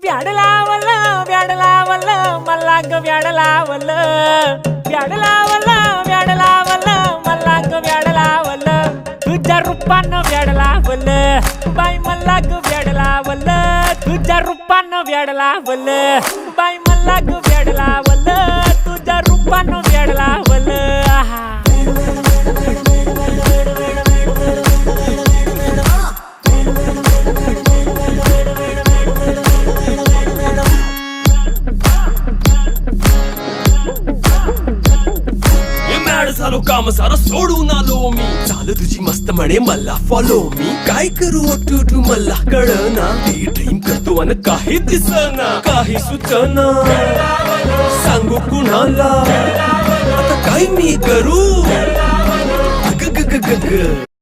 व्याड लावलं व्याड लावलं मला ग व्याड लावलं व्याड लावलं व्याड लावलं मला ग व्याड लावलं तुझ्या रूपानं व्याड लावलं बाई मला ग व्याड लावलं तुझ्या रूपानं व्याड लावलं बाई मला ग व्याड लावलं तुझ्या रूपानं व्याड लावलं आहा झालो काम सारं सोडून आलो मी चाल तुझी मस्त म्हणे मला फॉलो मी काय करू टू मला कळना ती ड्रीम करतो आणि काही दिसना काही सुचना सांगू कुणाला आता काय मी करू ग ग ग ग ग